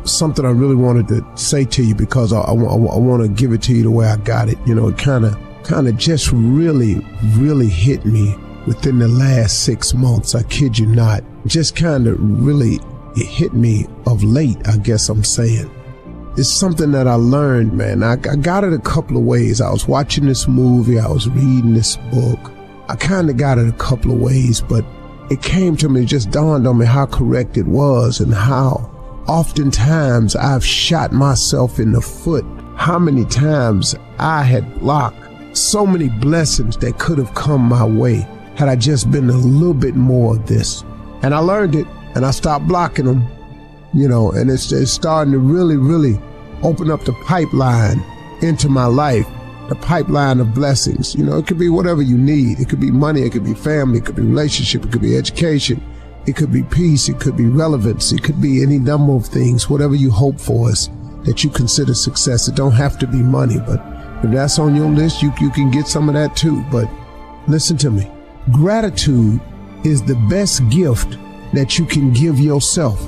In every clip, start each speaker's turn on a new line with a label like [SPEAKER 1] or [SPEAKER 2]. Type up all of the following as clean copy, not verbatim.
[SPEAKER 1] something I really wanted to say to you, because I want to give it to you the way I got it. It kind of just really hit me within the last 6 months. I kid you not. Just kind of really it hit me of late, I guess I'm saying. It's something that I learned, man. I got it a couple of ways. I was watching this movie. I was reading this book. I kind of got it a couple of ways, but it came to me, it just dawned on me how correct it was, and how oftentimes I've shot myself in the foot. How many times I had blocked so many blessings that could have come my way had I just been a little bit more of this. And I learned it, and I stopped blocking them, and it's starting to really open up the pipeline into my life, the pipeline of blessings. It could be whatever you need. It could be money, it could be family, it could be relationship, it could be education, it could be peace, it could be relevance, it could be any number of things. Whatever you hope for is that you consider success. It don't have to be money, but if that's on your list, you can get some of that too. But listen to me. Gratitude is the best gift that you can give yourself.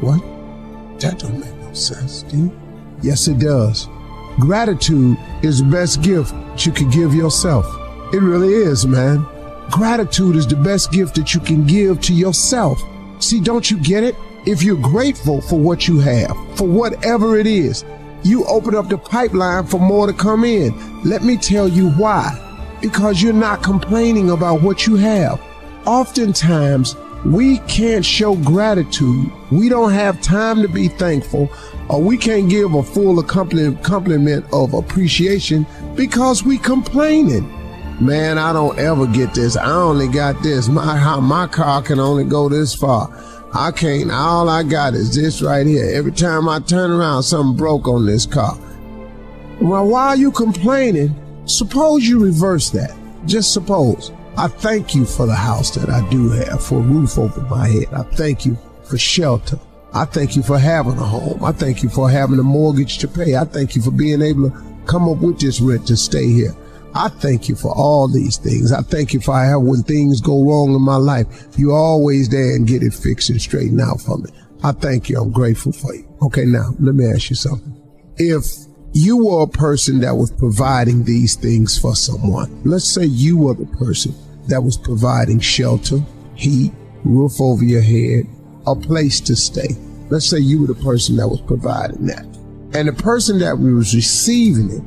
[SPEAKER 1] What? That don't make no sense, do you? Yes, it does. Gratitude is the best gift that you can give yourself. It really is, man. Gratitude is the best gift that you can give to yourself. See, don't you get it? If you're grateful for what you have, for whatever it is, you open up the pipeline for more to come in. Let me tell you why. Because you're not complaining about what you have. Oftentimes, we can't show gratitude. We don't have time to be thankful, or we can't give a full compliment of appreciation because we complaining. Man, I don't ever get this. I only got this. My car can only go this far. I can't. All I got is this right here. Every time I turn around, something broke on this car. Well, why are you complaining? Suppose you reverse that. Just suppose. I thank you for the house that I do have, for a roof over my head. I thank you for shelter. I thank you for having a home. I thank you for having a mortgage to pay. I thank you for being able to come up with this rent to stay here. I thank you for all these things. I thank you for how when things go wrong in my life, you're always there and get it fixed and straightened out for me. I thank you. I'm grateful for you. Okay, now, let me ask you something. If you were a person that was providing these things for someone, let's say you were the person that was providing shelter, heat, roof over your head, a place to stay. Let's say you were the person that was providing that. And the person that was receiving it,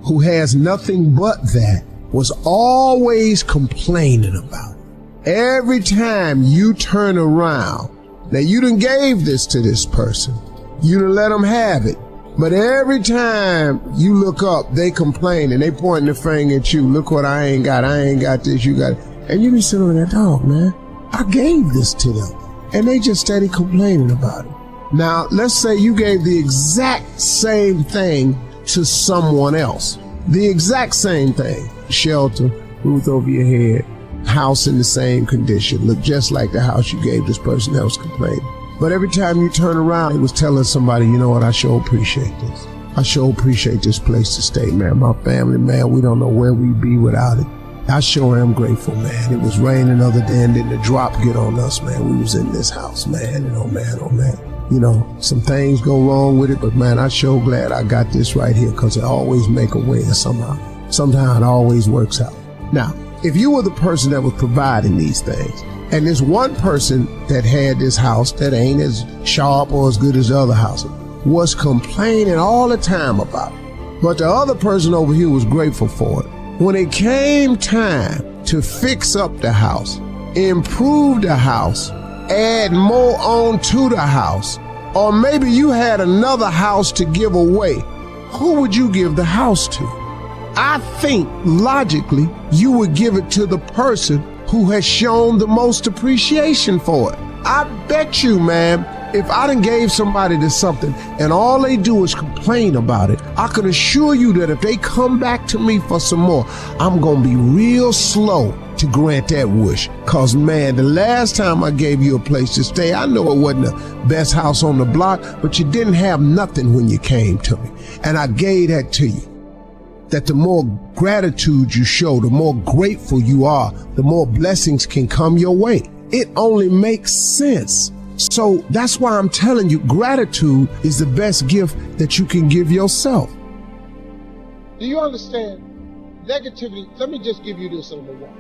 [SPEAKER 1] who has nothing but that, was always complaining about it. Every time you turn around, now you done gave this to this person, you done let them have it, but every time you look up, they complain and they pointing the finger at you. Look what I ain't got this, you got it. And you be sitting there, dog, man, I gave this to them, and they just steady complaining about it. Now, let's say you gave the exact same thing to someone else. The exact same thing. Shelter, roof over your head, house in the same condition. Look just like the house you gave this person that was complaining. But every time you turn around, it was telling somebody, you know what, I sure appreciate this. I sure appreciate this place to stay, man. My family, man, we don't know where we'd be without it. I sure am grateful, man. It was raining the other day and then the drop get on us, man. We was in this house, man, and oh man. Some things go wrong with it, but man, I sure glad I got this right here, because it always make a way, and somehow it always works out. Now, if you were the person that was providing these things, and there's one person that had this house that ain't as sharp or as good as the other house, was complaining all the time about it, but the other person over here was grateful for it. When it came time to fix up the house, improve the house, add more on to the house, or maybe you had another house to give away, who would you give the house to? I think logically you would give it to the person who has shown the most appreciation for it. I bet you, man, if I done gave somebody this something and all they do is complain about it, I can assure you that if they come back to me for some more, I'm gonna be real slow to grant that wish. Cause man, the last time I gave you a place to stay, I know it wasn't the best house on the block, but you didn't have nothing when you came to me. And I gave that to you. That the more gratitude you show, the more grateful you are, the more blessings can come your way. It only makes sense. So that's why I'm telling you, gratitude is the best gift that you can give yourself.
[SPEAKER 2] Do you understand? Negativity, let me just give you this number one.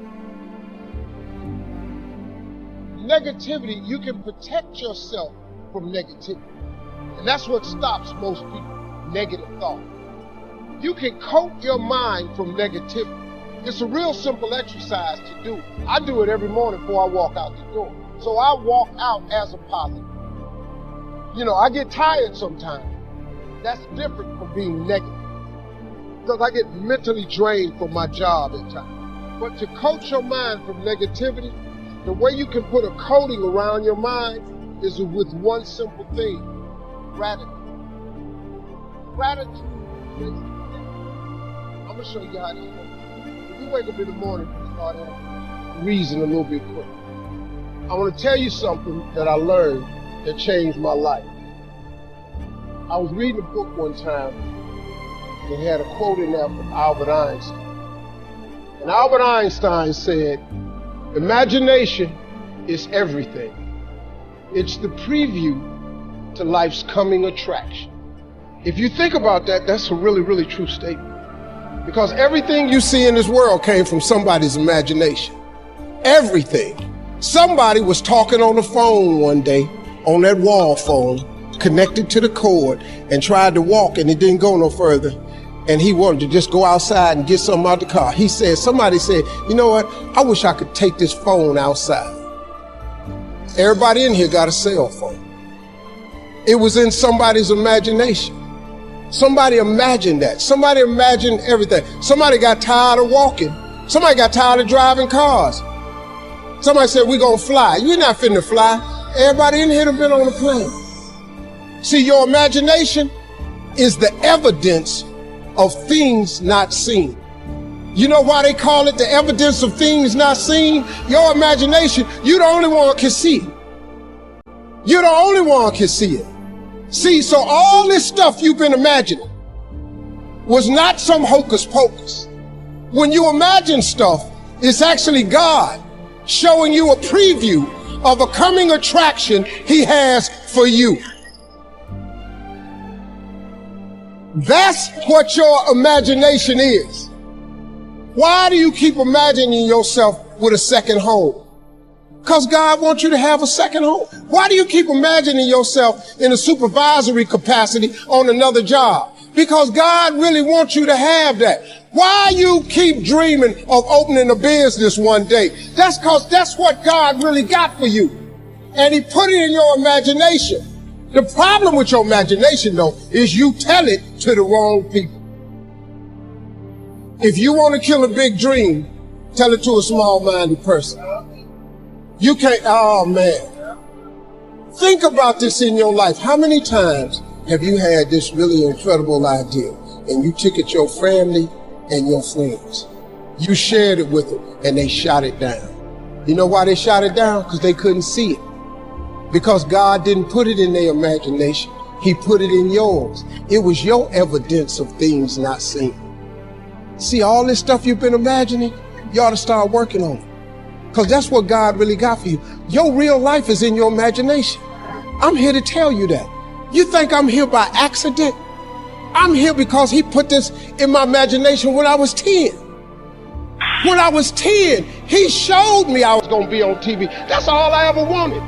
[SPEAKER 2] Negativity, you can protect yourself from negativity. And that's what stops most people, negative thought. You can coat your mind from negativity. It's a real simple exercise to do. I do it every morning before I walk out the door. So I walk out as a positive. You know, I get tired sometimes. That's different from being negative. Because I get mentally drained from my job at times. But to coat your mind from negativity, the way you can put a coating around your mind is with one simple thing: gratitude. Gratitude. I'm going to show you how this works. If you wake up in the morning and start having reason a little bit quick, I want to tell you something that I learned that changed my life. I was reading a book one time that had a quote in there from Albert Einstein. And Albert Einstein said, "Imagination is everything. It's the preview to life's coming attraction." If you think about that, that's a really, really true statement. Because everything you see in this world came from somebody's imagination. Everything. Somebody was talking on the phone one day, on that wall phone, connected to the cord, and tried to walk, and it didn't go no further. And he wanted to just go outside and get something out the car. Somebody said, "You know what? I wish I could take this phone outside." Everybody in here got a cell phone. It was in somebody's imagination. Somebody imagined that. Somebody imagined everything. Somebody got tired of walking. Somebody got tired of driving cars. Somebody said, "We're gonna fly." You're not finna fly. Everybody in here have been on a plane. See, your imagination is the evidence of things not seen. You know why they call it the evidence of things not seen? Your imagination, you're the only one can see it. You're the only one can see it. See, so all this stuff you've been imagining was not some hocus pocus. When you imagine stuff, it's actually God showing you a preview of a coming attraction He has for you. That's what your imagination is. Why do you keep imagining yourself with a second home? Because God wants you to have a second home. Why do you keep imagining yourself in a supervisory capacity on another job? Because God really wants you to have that. Why you keep dreaming of opening a business one day? That's because that's what God really got for you. And He put it in your imagination. The problem with your imagination, though, is you tell it to the wrong people. If you want to kill a big dream, tell it to a small-minded person. You can't, oh man. Think about this in your life. How many times have you had this really incredible idea and you took it to your family and your friends? You shared it with them and they shot it down. You know why they shot it down? Because they couldn't see it. Because God didn't put it in their imagination. He put it in yours. It was your evidence of things not seen. See, all this stuff you've been imagining, you ought to start working on it. Because that's what God really got for you. Your real life is in your imagination. I'm here to tell you that. You think I'm here by accident? I'm here because He put this in my imagination when I was 10. When I was 10, He showed me I was going to be on TV. That's all I ever wanted.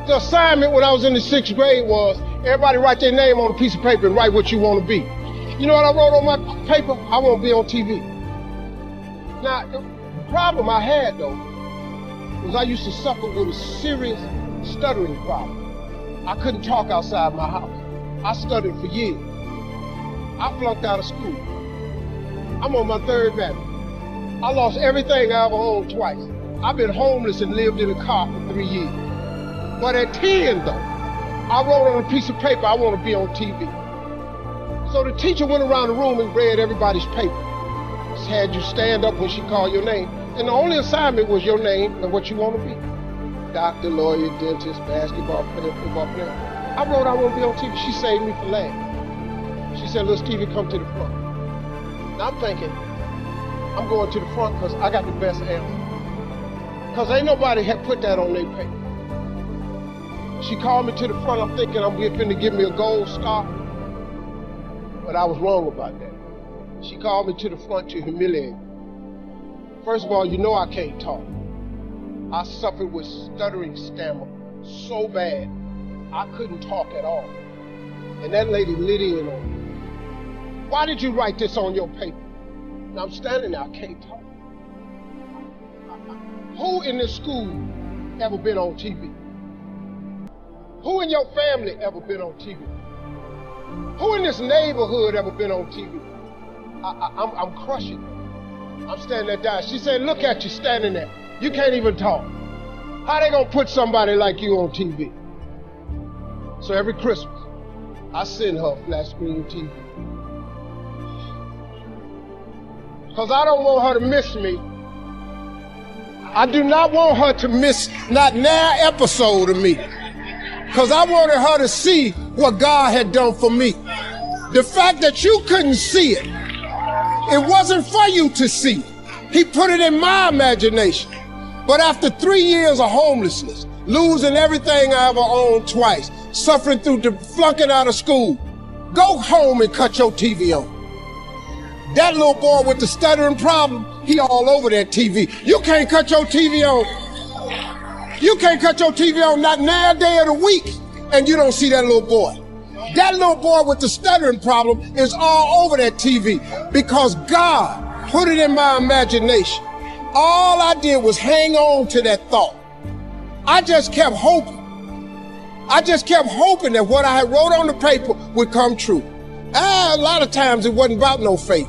[SPEAKER 2] The assignment when I was in the 6th grade was everybody write their name on a piece of paper and write what you want to be. You know what I wrote on my paper? I want to be on TV. Now, the problem I had, though, was I used to suffer with a serious stuttering problem. I couldn't talk outside my house. I stuttered for years. I flunked out of school. I'm on my 3rd battle. I lost everything I ever owned twice. I've been homeless and lived in a car for 3 years. But at 10, though, I wrote on a piece of paper, I want to be on TV. So the teacher went around the room and read everybody's paper. She had you stand up when she called your name. And the only assignment was your name and what you want to be. Doctor, lawyer, dentist, basketball player, football player. I wrote I want to be on TV. She saved me for last. She said, "Little Stevie, come to the front." Now I'm thinking, I'm going to the front because I got the best answer. Because ain't nobody had put that on their paper. She called me to the front. I'm thinking I'm finna give me a gold star. But I was wrong about that. She called me to the front to humiliate me. First of all, you know I can't talk. I suffered with stuttering stammer so bad, I couldn't talk at all. And that lady lit in on me. Why did you write this on your paper? Now I'm standing there, I can't talk. Who in this school ever been on TV? Who in your family ever been on TV? Who in this neighborhood ever been on TV? I'm crushing her. I'm standing there dying. She said, look at you standing there. You can't even talk. How they gonna put somebody like you on TV? So every Christmas, I send her a flat screen TV. Because I don't want her to miss me. I do not want her to miss not an episode of me. Because I wanted her to see what God had done for me. The fact that you couldn't see it, it wasn't for you to see. He put it in my imagination. But after 3 years of homelessness, losing everything I ever owned twice, suffering through flunking out of school, go home and cut your TV on. That little boy with the stuttering problem, he all over that TV. You can't cut your TV on. You can't cut your TV on not now day of the week, and you don't see that little boy. That little boy with the stuttering problem is all over that TV because God put it in my imagination. All I did was hang on to that thought. I just kept hoping. I just kept hoping that what I had wrote on the paper would come true. A lot of times it wasn't about no faith.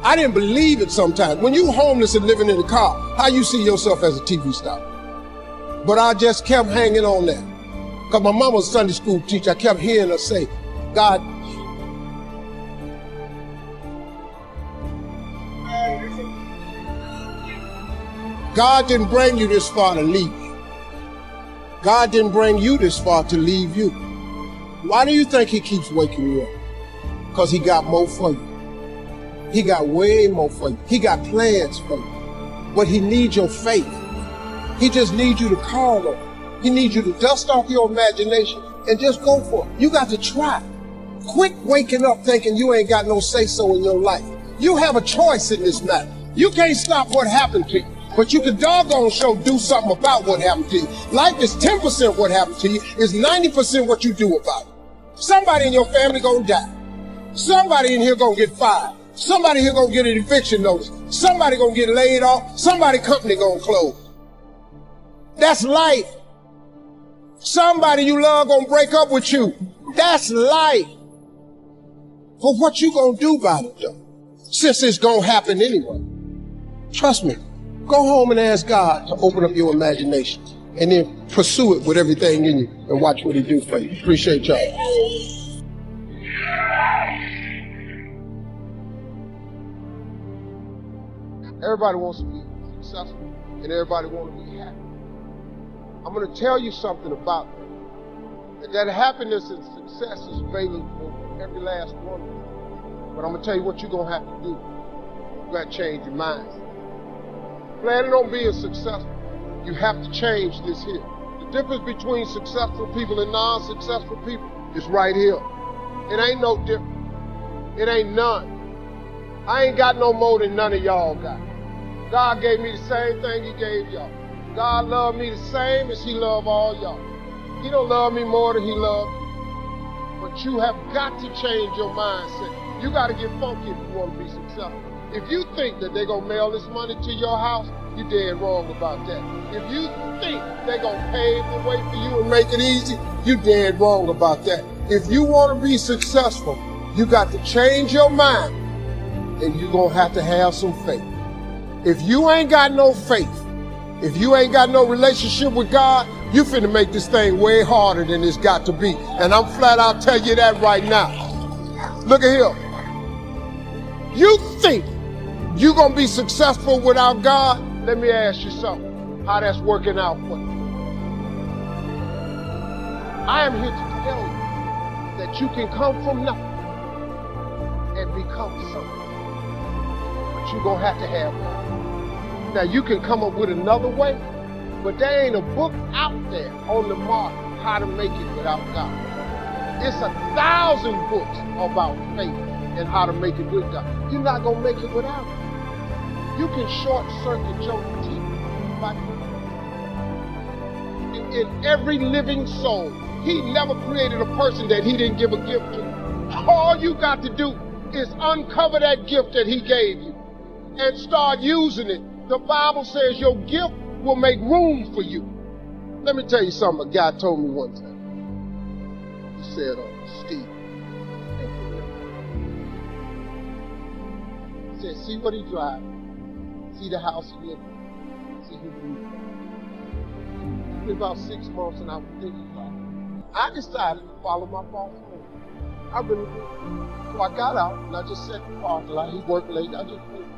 [SPEAKER 2] I didn't believe it sometimes. When you homeless and living in a car, how you see yourself as a TV star? But I just kept hanging on there. Because my mama was a Sunday school teacher, I kept hearing her say, God, God didn't bring you this far to leave you. God didn't bring you this far to leave you. Why do you think he keeps waking you up? Because he got more for you. He got way more for you. He got plans for you. But he needs your faith. He just needs you to call on him. He needs you to dust off your imagination and just go for it. You got to try. Quit waking up thinking you ain't got no say-so in your life. You have a choice in this matter. You can't stop what happened to you, but you can doggone sure do something about what happened to you. Life is 10% what happened to you, is 90% what you do about it. Somebody in your family gonna die. Somebody in here gonna get fired. Somebody here gonna get an eviction notice. Somebody gonna get laid off. Somebody company gonna close. That's life. Somebody you love gonna break up with you. That's life. But what you gonna do about it though? Since it's gonna happen anyway. Trust me. Go home and ask God to open up your imagination and then pursue it with everything in you and watch what he do for you. Appreciate y'all. Everybody wants to be successful and everybody wants to be happy. I'm going to tell you something about that. That happiness and success is available for every last one of you. But I'm going to tell you what you're going to have to do. You got to change your mind. Planning on being successful, you have to change this here. The difference between successful people and non-successful people is right here. It ain't no different. It ain't none. I ain't got no more than none of y'all got. God gave me the same thing he gave y'all. God loved me the same as he loved all y'all. He don't love me more than he loved you. But you have got to change your mindset. You got to get funky if you want to be successful. If you think that they're going to mail this money to your house, you're dead wrong about that. If you think they're going to pave the way for you and make it easy, you're dead wrong about that. If you want to be successful, you got to change your mind, and you're going to have some faith. If you ain't got no faith, if you ain't got no relationship with God, you finna make this thing way harder than it's got to be. And I'm flat out tell you that right now. Look at here. You think you gonna be successful without God? Let me ask you something. How that's working out for you. I am here to tell you that you can come from nothing and become something. But you're gonna have to have one. Now you can come up with another way, but there ain't a book out there on the market how to make it without God. It's 1,000 books about faith and how to make it with God. You're not going to make it without it. You can short circuit your teeth by in every living soul. He never created a person that he didn't give a gift to. All you got to do is uncover that gift that he gave you and start using it. The Bible says your gift will make room for you. Let me tell you something a guy told me one time. He said, Steve, he said, see what he drives, see the house he lives in, see who he is. It's been about 6 months and I was thinking about it. I decided to follow my boss home. I really did. So I got out and I just sat in the parking lot. He worked late. I just waited.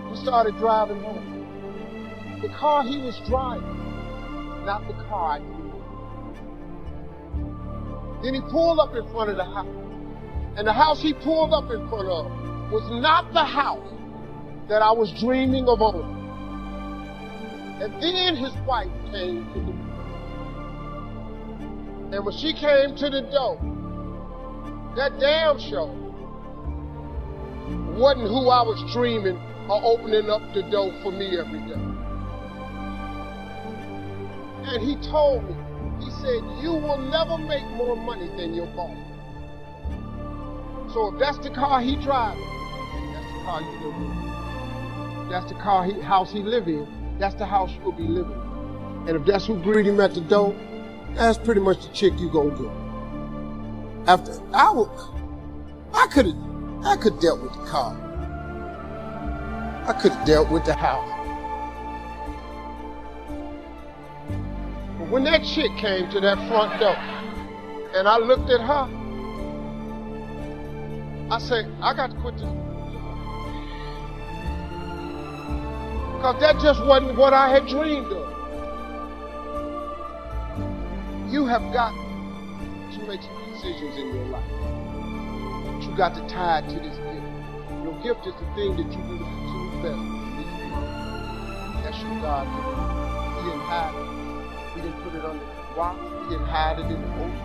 [SPEAKER 2] We started driving home. The car he was driving, not the car I knew. Then he pulled up in front of the house. And the house he pulled up in front of was not the house that I was dreaming of owning. And then his wife came to the door. And when she came to the door, that damn show wasn't who I was dreaming of opening up the door for me every day. And he told me, he said, you will never make more money than your boss. So if that's the car he drives, that's the car you live in. That's the house he live in, that's the house you'll be living in. And if that's who greeted him at the door, that's pretty much the chick you gonna get. After I could have dealt with the car. I could have dealt with the house. But when that chick came to that front door and I looked at her, I said, I got to quit this. Because that just wasn't what I had dreamed of. You have got to make some decisions in your life. But you got to tie it to this gift. Your gift is the thing that you do the absolute best. That's your God gift. He didn't hide it. He didn't put it under the rock. He didn't hide it in the ocean.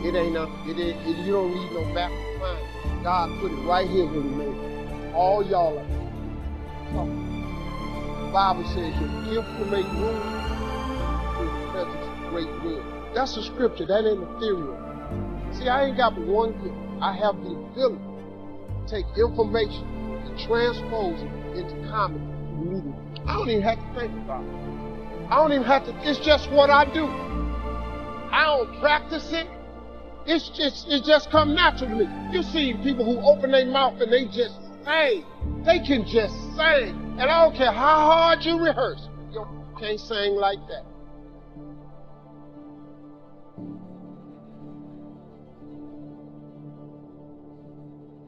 [SPEAKER 2] You don't need no map to find it. God put it right here when he made it. All y'all are. The Bible says your gift will make room for the presence of great men. That's a scripture. That ain't ethereal. See, I ain't got but one gift. I have the ability to take information and transpose it into comedy immediately. I don't even have to think about it. I don't even have to. It's just what I do. I don't practice it. It just come natural to me. You see people who open their mouth and they just sing. They can just sing. And I don't care how hard you rehearse. You can't sing like that.